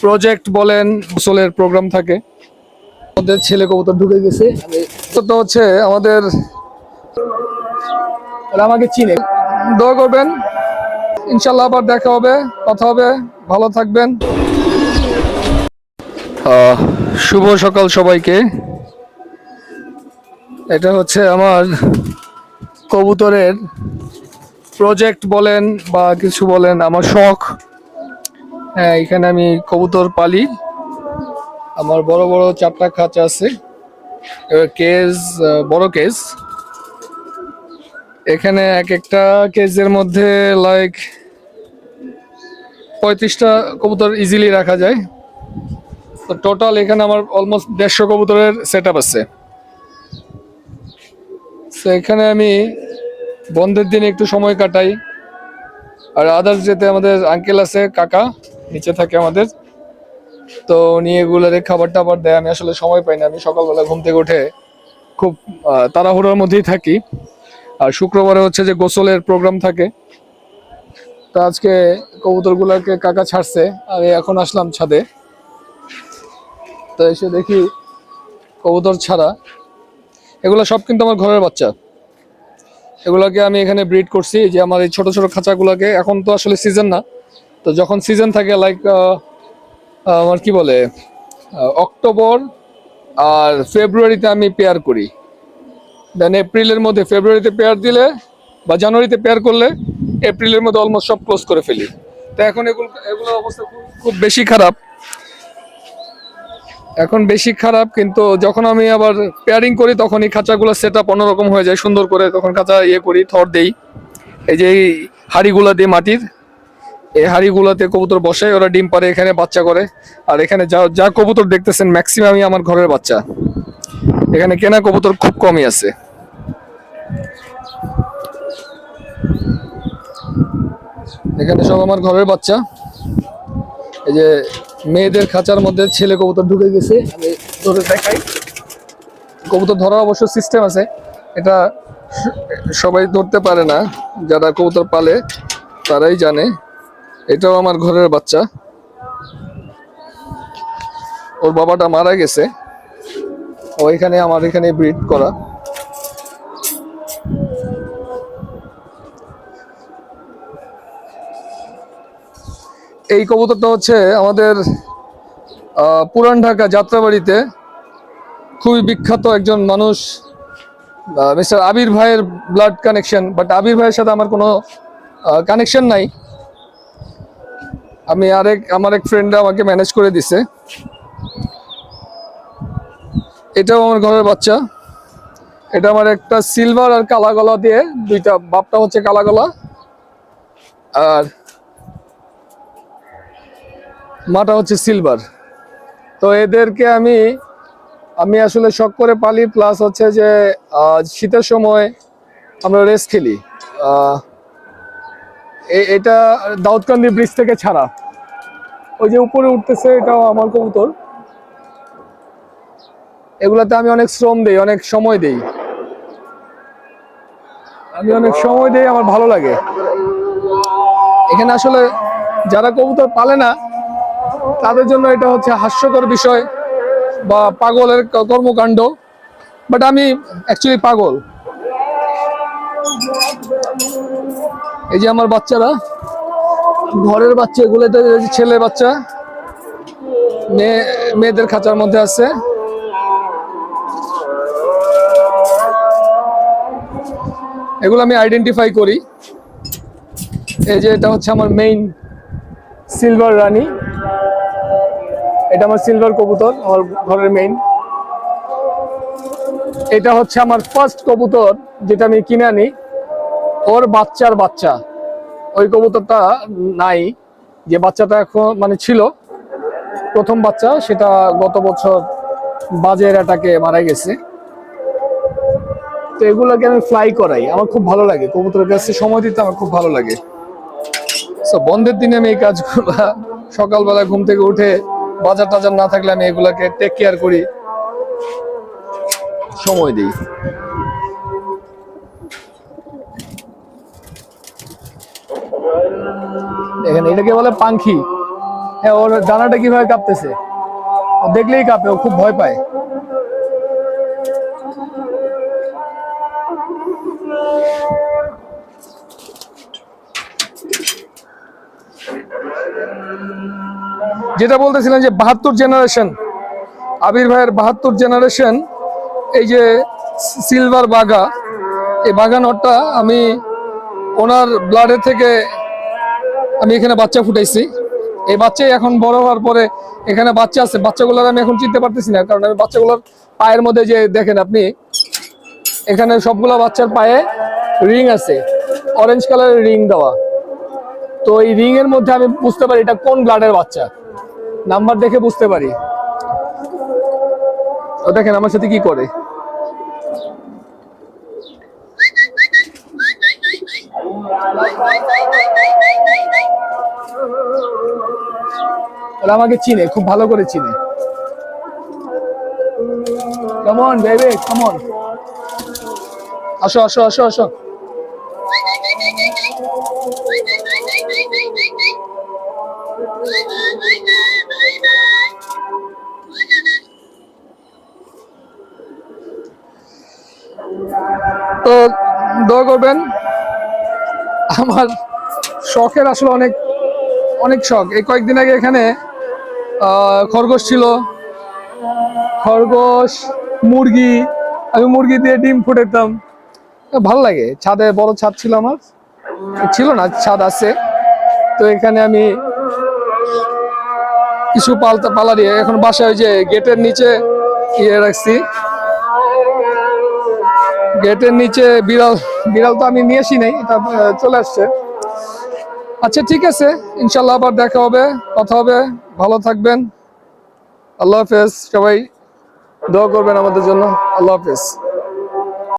Project বলেন, গোসলের programme থাকে, আমাদের ছেলে কবুতর ঢুকে গেছে। তো হচ্ছে আমাদের, ওরা আমাকে চিনে। দোয়া করবেন, ইনশাল্লাহ আবার দেখা হবে, কথা হবে। ভালো থাকবেন। শুভ সকাল সবাইকে। এটা হচ্ছে আমার কবুতরের প্রজেক্ট বলেন বা কিছু বলেন, আমার শখ। হ্যাঁ, এখানে আমি কবুতর পালি। আমার বড় বড় 4টা খাঁচা আছে, কেজ, বড় কেজ। এখানে এক একটা কেজের মধ্যে লাইক 35টা কবুতর ইজিলি রাখা যায়। তো টোটাল এখানে আমার অলমোস্ট 150 কবুতরের সেট আপ আছে। তো এখানে আমি বন্ধের দিনে একটু সময় কাটাই। আর আদার্স যেতে আমাদের আঙ্কেল আছে, কাকা নিচে থাকে আমাদের, তো উনি এগুলোরে খাবার টাবার দেয়। আমি আসলে সময় পাই না, আমি সকালবেলা ঘুম থেকে উঠে খুব তাড়াহুড়োর মধ্যেই থাকি। আর শুক্রবারে হচ্ছে যে গোসলের প্রোগ্রাম থাকে। তো আজকে কবুতরগুলোকে কাকা ছাড়ছে, আমি এখন আসলাম ছাদে। তো এসে দেখি কবুতর ছাড়া, এগুলো সব কিন্তু আমার ঘরের বাচ্চা। এগুলোকে আমি এখানে ব্রিড করছি, যে আমার এই ছোট ছোট খাঁচাগুলোকে। এখন তো আসলে সিজন না, তো যখন সিজন থাকে লাইক আমার কি বলে, অক্টোবর আর ফেব্রুয়ারিতে আমি পেয়ার করি। দেন এপ্রিলের মধ্যে, ফেব্রুয়ারিতে পেয়ার দিলে বা জানুয়ারিতে পেয়ার করলে এপ্রিলের মধ্যে অলমোস্ট সব ক্লোজ করে ফেলি। তো এখন এগুলোর অবস্থা খুব বেশি খারাপ, এখন বেশি খারাপ। কিন্তু যখন আমি আবার পেয়ারিং করি তখন এই খাঁচাগুলো সেট আপ অন্যরকম হয়ে যায়, সুন্দর করে। তখন খাঁচা করি, থর দেই, এই যে এই হাড়িগুলা দিয়ে মাটির, এই হাড়িগুলাতে কবুতর বসে, ওরা ডিম পারে, এখানে বাচ্চা করে। আর এখানে যা যা কবুতর দেখতেছেন ম্যাক্সিমামই আমার ঘরের বাচ্চা। এখানে কেনা কবুতর খুব কমই আছে। এখানে সব আমার ঘরের বাচ্চা। এই যে মেয়েদের খাঁচার মধ্যে ছেলে কবুতর ঢুকে গেছে, আমি ধরে দেখাই। কবুতর ধরার অবশ্য সিস্টেম আছে, এটা সবাই ধরতে পারে না, যারা কবুতর পালে তারাই জানে। এটাও আমার ঘরের বাচ্চা, ওর বাবাটা মারা গেছে, ওইখানে আমার এখানে ব্রিড করা। এই কবুতরটা হচ্ছে আমাদের পুরান ঢাকা যাত্রাবাড়িতে খুবই বিখ্যাত একজন মানুষ, মিস্টার আবির ভাইয়ের ব্লাড কানেকশন। বাট আবির ভাইয়ের সাথে আমার কোনো কানেকশন নাই। আমি আমার এক ফ্রেন্ড আমাকে ম্যানেজ করে দিছে। এটাও আমার ঘরের বাচ্চা। এটা আমার একটা সিলভার আর কালা গলা দিয়ে দুইটা, বাপটা হচ্ছে কালা গলা আর মাটা হচ্ছে সিলভার। তো এদেরকে আমি আমি আসলে শখ করে পালি। প্লাস হচ্ছে যে শীতের সময় আমরা রেস খেলি। এটা দাউদকান্দি ব্রিজ থেকে ছাড়া, ওই যে উপরে উঠতেছে, এটাও আমার কবুতর। এগুলাতে আমি অনেক শ্রম দেই, অনেক সময় দেই, আমার ভালো লাগে। এখানে আসলে যারা কবুতর পালে না তাদের জন্য এটা হচ্ছে হাস্যকর বিষয় বা পাগলের কর্মকাণ্ড। বাট আমি অ্যাকচুয়ালি পাগল। এই যে আমার বাচ্চারা, ঘরের বাচ্চা, এগুলোতে ছেলে বাচ্চা, মেয়েদের খাঁচার মধ্যে আছে। এগুলো আমি আইডেন্টিফাই করি। এই যে এটা হচ্ছে আমার মেইন সিলভার রানী, এটা আমার সিলভার কবুতর, আমার ঘরের মেইন। এটা হচ্ছে আমার ফার্স্ট কবুতর, যেটা আমি কিনে আনি, ওর বাচ্চার বাচ্চা। ওই কবুতরটা নাই, যে বাচ্চাটা এখন মানে ছিল প্রথম বাচ্চা, সেটা গত বছর বাজের অ্যাটাকে মারা গেছে। তো এগুলোকে আমি ফ্লাই করাই, আমার খুব ভালো লাগে, কবুতরের কাছে সময় দিতে আমার খুব ভালো লাগে। তো বন্ধের দিনে আমি এই কাজগুলো, সকালবেলা ঘুম থেকে উঠে বাজার টাজার না থাকলে আমি এগুলাকে টেক কেয়ার করি, সময় দিই। এখানে এটাকে বলে পাখি। হ্যাঁ, ওর ডানাটা কিভাবে কাঁপতেছে, ও দেখলেই কাঁপে, ও খুব ভয় পায়। যেটা বলতেছিলেন যে 72 জেনারেশন, আবির ভাইয়ের 72 জেনারেশন, এই যে সিলভার বাঘা, এই বাঘা নটটা আমি ওনার ব্লাডের থেকে আমি এখানে বাচ্চা ফুটাইছি। এই বাচ্চাই এখন বড় হওয়ার পরে এখানে বাচ্চা আছে, বাচ্চাগুলোর আমি এখন চিনতে পারতেছি না, কারণ আমি বাচ্চাগুলোর পায়ের মধ্যে যে দেখেন আপনি, এখানে সবগুলো বাচ্চার পায়ে রিং আছে, অরেঞ্জ কালারের রিং দেওয়া। তো এই রিং এর মধ্যে আমি বুঝতে পারি এটা কোন ব্লাডের বাচ্চা, নাম্বার দেখে বুঝতে পারি। তো দেখেন আমার সাথে কি করে, ওরা আমাকে চিনে, খুব ভালো করে চিনে। Come on baby, come on, আসো আসো আসো আসো। তো দোয়া করবেন, আমার শখের আসলে অনেক অনেক শখ। এই কয়েকদিন আগে এখানে খরগোশ ছিল, খরগোশ, মুরগি, আমি মুরগি দিয়ে ডিম ফুটাতাম, ভালো লাগে। ছাদে বড় ছাদ ছিল আমার, ছিল না, ছাদ আছে। তো এখানে আমি কিছু পালা দিয়ে এখন বাসায় ওই যে গেটের নিচে ইয়ে রাখছি, গেটের নিচে বিড়াল। বিড়াল তো আমি নিয়ে আসি নাই, এটা চলে আসছে। আচ্ছা ঠিক আছে, ইনশাল্লাহ আবার দেখা হবে, কথা হবে। ভালো থাকবেন, আল্লাহ হাফেজ। সবাই দোয়া করবেন আমাদের জন্য। আল্লাহ হাফেজ।